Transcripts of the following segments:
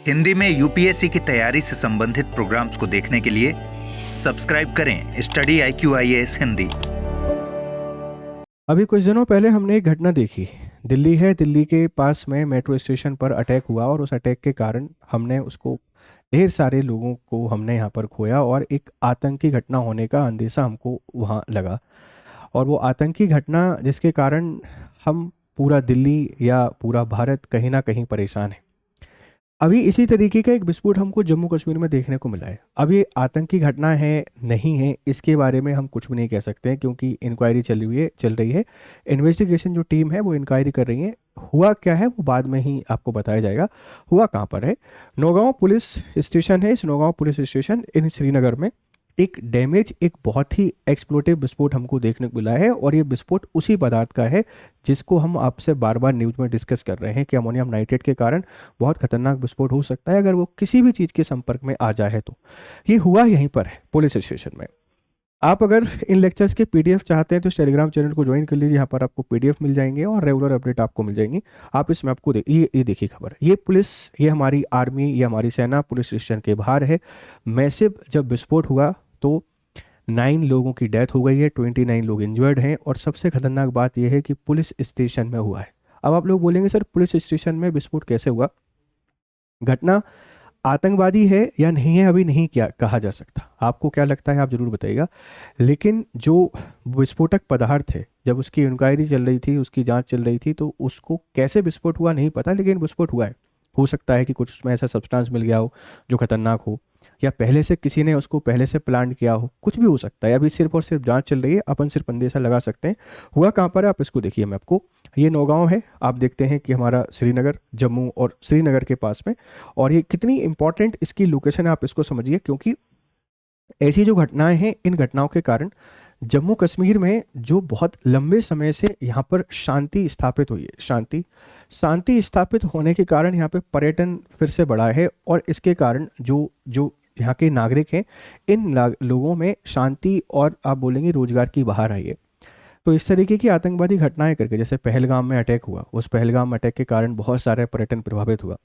हिंदी में यूपीएससी की तैयारी से संबंधित प्रोग्राम्स को देखने के लिए सब्सक्राइब करें स्टडी IQIAS हिंदी। अभी कुछ दिनों पहले हमने एक घटना देखी। दिल्ली है, दिल्ली के पास में मेट्रो स्टेशन पर अटैक हुआ और उस अटैक के कारण हमने उसको ढेर सारे लोगों को हमने यहाँ पर खोया और एक आतंकी घटना होने का अंदेशा हमको वहाँ लगा। और वो आतंकी घटना जिसके कारण हम पूरा दिल्ली या पूरा भारत कहीं ना कहीं परेशान है। अभी इसी तरीके का एक विस्फोट हमको जम्मू कश्मीर में देखने को मिला है। अब ये आतंकी घटना है नहीं है इसके बारे में हम कुछ भी नहीं कह सकते हैं, क्योंकि इंक्वायरी चल रही है। इन्वेस्टिगेशन जो टीम है वो इंक्वायरी कर रही है। हुआ क्या है वो बाद में ही आपको बताया जाएगा। हुआ कहाँ पर है, नौगांव पुलिस स्टेशन है। इस नौगांव पुलिस स्टेशन इन श्रीनगर में एक डैमेज, एक बहुत ही एक्सप्लोटिव विस्फोट हमको देखने को मिला है। और ये विस्फोट उसी पदार्थ का है जिसको हम आपसे बार बार न्यूज़ में डिस्कस कर रहे हैं कि अमोनियम नाइट्रेट के कारण बहुत खतरनाक विस्फोट हो सकता है अगर वो किसी भी चीज़ के संपर्क में आ जाए। तो ये हुआ यहीं पर है, पुलिस स्टेशन में। आप अगर इन लेक्चर्स के PDF चाहते हैं तो इस टेलीग्राम चैनल को ज्वाइन कर लीजिए। यहाँ पर आपको PDF मिल जाएंगे और रेगुलर अपडेट आपको मिल जाएंगी। आप इसमें आपको ये देखिए खबर, ये पुलिस, ये हमारी आर्मी, ये हमारी सेना पुलिस स्टेशन के बाहर है। मैसिव जब विस्फोट हुआ तो 9 लोगों की डेथ हो गई है, 29 लोग इंजर्ड हैं। और सबसे खतरनाक बात यह है कि पुलिस स्टेशन में हुआ है। अब आप लोग बोलेंगे सर पुलिस स्टेशन में विस्फोट कैसे हुआ? घटना आतंकवादी है या नहीं है अभी नहीं क्या कहा जा सकता। आपको क्या लगता है आप जरूर बताइएगा। लेकिन जो विस्फोटक पदार्थ है, जब उसकी इंक्वायरी चल रही थी, उसकी जांच चल रही थी, तो उसको कैसे विस्फोट हुआ नहीं पता, लेकिन विस्फोट हुआ है। हो सकता है कि कुछ उसमें ऐसा सब्सटेंस मिल गया हो जो खतरनाक हो, या पहले से किसी ने उसको पहले से प्लान किया हो, कुछ भी हो सकता है। अभी सिर्फ और सिर्फ जांच चल रही है, अपन सिर्फ अंदेशा लगा सकते हैं। हुआ कहाँ पर है आप इसको देखिए। मैं आपको, ये नौगांव है, आप देखते हैं कि हमारा श्रीनगर, जम्मू और श्रीनगर के पास में। और ये कितनी इंपॉर्टेंट इसकी लोकेशन है आप इसको समझिए, क्योंकि ऐसी जो घटनाएं हैं, इन घटनाओं के कारण जम्मू कश्मीर में जो बहुत लंबे समय से यहाँ पर शांति स्थापित हुई है, शांति स्थापित होने के कारण यहाँ पे पर्यटन फिर से बढ़ा है। और इसके कारण जो जो यहाँ के नागरिक हैं, इन लोगों में शांति और आप बोलेंगे रोजगार की बहार आई है। तो इस तरीके की आतंकवादी घटनाएं करके, जैसे पहलगाम में अटैक हुआ, उस पहलगाम अटैक के कारण बहुत सारे पर्यटन प्रभावित हुआ।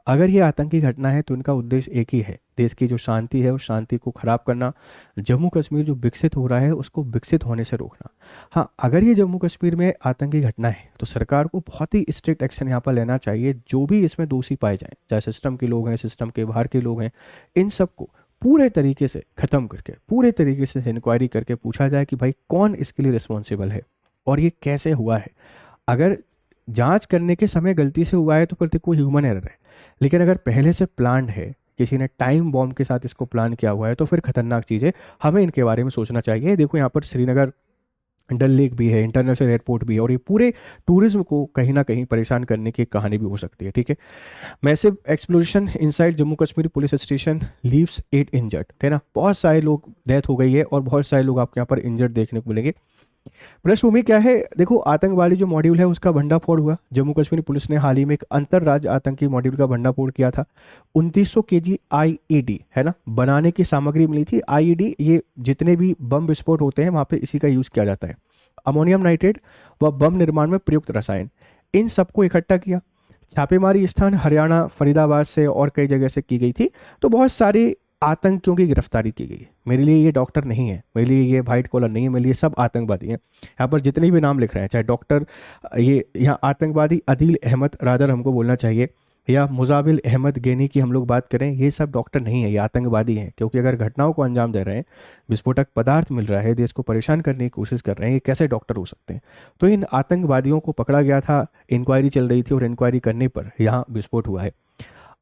अगर ये आतंकी घटना है तो इनका उद्देश्य एक ही है, देश की जो शांति है उस शांति को खराब करना, जम्मू कश्मीर जो विकसित हो रहा है उसको विकसित होने से रोकना। हाँ, अगर ये जम्मू कश्मीर में आतंकी घटना है तो सरकार को बहुत ही स्ट्रिक्ट एक्शन यहाँ पर लेना चाहिए। जो भी इसमें दोषी पाए जाएं, चाहे सिस्टम के लोग हैं, सिस्टम के बाहर के लोग हैं, इन सबको पूरे तरीके से ख़त्म करके, पूरे तरीके से इंक्वायरी करके पूछा जाए कि भाई कौन इसके लिए रिस्पॉन्सिबल है और ये कैसे हुआ है। अगर जांच करने के समय गलती से हुआ है तो फिर देखो ह्यूमन एरर है, लेकिन अगर पहले से प्लान्ड है, किसी ने टाइम बॉम्ब के साथ इसको प्लान किया हुआ है, तो फिर खतरनाक चीज़ है। हमें इनके बारे में सोचना चाहिए। देखो यहाँ पर श्रीनगर डल लेक भी है, इंटरनेशनल एयरपोर्ट भी है, और ये पूरे टूरिज्म को कहीं ना कहीं परेशान करने की कहानी भी हो सकती है। ठीक है, massive explosion inside Jammu Kashmir police station leaves 8 injured, है ना। बहुत सारे लोग डेथ हो गई है और बहुत सारे लोग आपके यहाँ पर इंजर्ड देखने को मिलेंगे। पृष्ठभूमि क्या है? देखो, आतंकवादी जो मॉड्यूल है उसका भंडाफोड़ हुआ। जम्मू कश्मीर पुलिस ने हाल ही में एक अंतरराज्य आतंकी मॉड्यूल का भंडाफोड़ किया था। 2900 kg IED, है ना, बनाने की सामग्री मिली थी। IED, ये जितने भी बम विस्फोट होते हैं वहाँ पे इसी का यूज़ किया जाता है। अमोनियम नाइट्रेट व बम निर्माण में प्रयुक्त रसायन, इन सबको इकट्ठा किया। छापेमारी स्थान हरियाणा, फरीदाबाद से और कई जगह से की गई थी। तो बहुत सारे आतंकियों की गिरफ्तारी की गई। मेरे लिए ये डॉक्टर नहीं है, मेरे लिए ये वाइट कॉलर नहीं है, मेरे लिए सब आतंकवादी हैं। यहाँ पर जितने भी नाम लिख रहे हैं, चाहे डॉक्टर, ये यहाँ आतंकवादी अदील अहमद रादर हमको बोलना चाहिए, या मुजाबिल अहमद गेनी की हम लोग बात करें, ये सब डॉक्टर नहीं है, ये आतंकवादी हैं। क्योंकि अगर घटनाओं को अंजाम दे रहे हैं, विस्फोटक पदार्थ मिल रहा है, देश को परेशान करने की कोशिश कर रहे हैं, ये कैसे डॉक्टर हो सकते हैं? तो इन आतंकवादियों को पकड़ा गया था, इंक्वायरी चल रही थी और इंक्वायरी करने पर यहाँ विस्फोट हुआ है।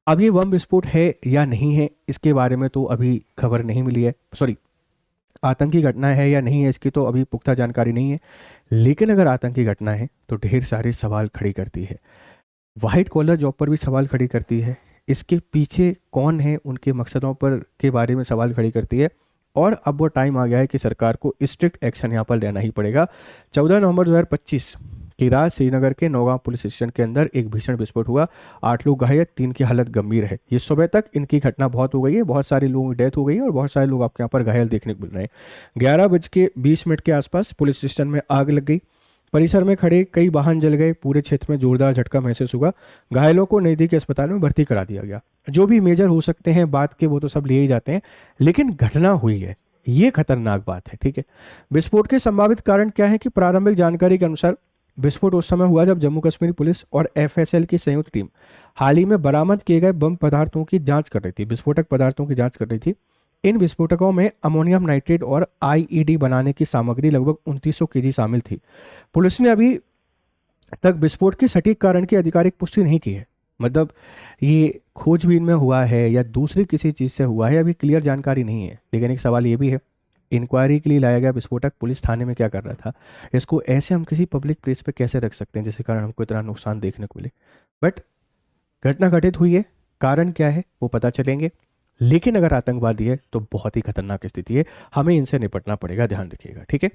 अब ये बम विस्फोट है या नहीं है इसके बारे में तो अभी खबर नहीं मिली है, सॉरी, आतंकी घटना है या नहीं है इसकी तो अभी पुख्ता जानकारी नहीं है। लेकिन अगर आतंकी घटना है तो ढेर सारे सवाल खड़ी करती है, वाइट कॉलर जॉब पर भी सवाल खड़ी करती है, इसके पीछे कौन है उनके मकसदों पर के बारे में सवाल खड़ी करती है। और अब वो टाइम आ गया है कि सरकार को स्ट्रिक्ट एक्शन यहाँ पर लेना ही पड़ेगा। 14 नवंबर 2025 की रात श्रीनगर के नौगांव पुलिस स्टेशन के अंदर एक भीषण विस्फोट हुआ। 8 लोग घायल, 3 की हालत गंभीर है। ये सुबह तक इनकी घटना बहुत हो गई है, बहुत सारे लोगों की डेथ हो गई है और बहुत सारे लोग आपके यहाँ पर घायल देखने को मिल रहे हैं। 11:20 के आसपास पुलिस स्टेशन में आग लग गई। परिसर में खड़े कई वाहन जल गए, पूरे क्षेत्र में जोरदार झटका महसूस हुआ। घायलों को नजदीकी अस्पताल में भर्ती करा दिया गया। जो भी मेजर हो सकते हैं बात के वो तो सब लिए ही जाते हैं, लेकिन घटना हुई है, ये खतरनाक बात है। ठीक है, विस्फोट के संभावित कारण क्या है कि प्रारंभिक जानकारी के अनुसार विस्फोट उस समय हुआ जब जम्मू कश्मीर पुलिस और एफएसएल की संयुक्त टीम हाल ही में बरामद किए गए बम पदार्थों की जांच कर रही थी, विस्फोटक पदार्थों की जांच कर रही थी। इन विस्फोटकों में अमोनियम नाइट्रेट और आईईडी बनाने की सामग्री लगभग 2900 केजी शामिल थी। पुलिस ने अभी तक विस्फोट के सटीक कारण की आधिकारिक पुष्टि नहीं की है, मतलब ये खोजबीन में हुआ है या दूसरी किसी चीज़ से हुआ है, अभी क्लियर जानकारी नहीं है। लेकिन एक सवाल ये भी है, इंक्वायरी के लिए लाया गया विस्फोटक पुलिस थाने में क्या कर रहा था? इसको ऐसे हम किसी पब्लिक प्लेस पे कैसे रख सकते हैं जिसके कारण हमको इतना नुकसान देखने को मिले? बट घटना घटित हुई है, कारण क्या है वो पता चलेंगे। लेकिन अगर आतंकवादी है तो बहुत ही खतरनाक स्थिति है, हमें इनसे निपटना पड़ेगा, ध्यान रखिएगा। ठीक है,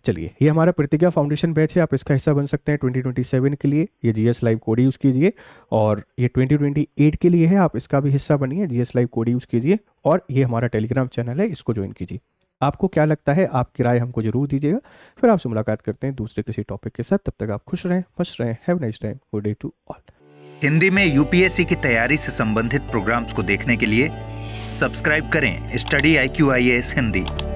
चलिए, ये हमारा प्रतिज्ञा फाउंडेशन बैच है, आप इसका हिस्सा बन सकते हैं 2027 के लिए। ये जीएस लाइव कोड यूज़ कीजिए, और ये 2028 के लिए है, आप इसका भी हिस्सा बनिए, जीएस लाइव कोड यूज़ कीजिए। और ये हमारा टेलीग्राम चैनल है, इसको ज्वाइन कीजिए। आपको क्या लगता है, आपकी राय हमको जरूर दीजिएगा। फिर आपसे मुलाकात करते हैं दूसरे किसी टॉपिक के साथ। तब तक आप खुश रहें, मस्त रहें। Have nice time, good day to all. Hindi में यूपीएससी की तैयारी से संबंधित प्रोग्राम्स को देखने के लिए सब्सक्राइब करें स्टडी IQ IAS हिंदी।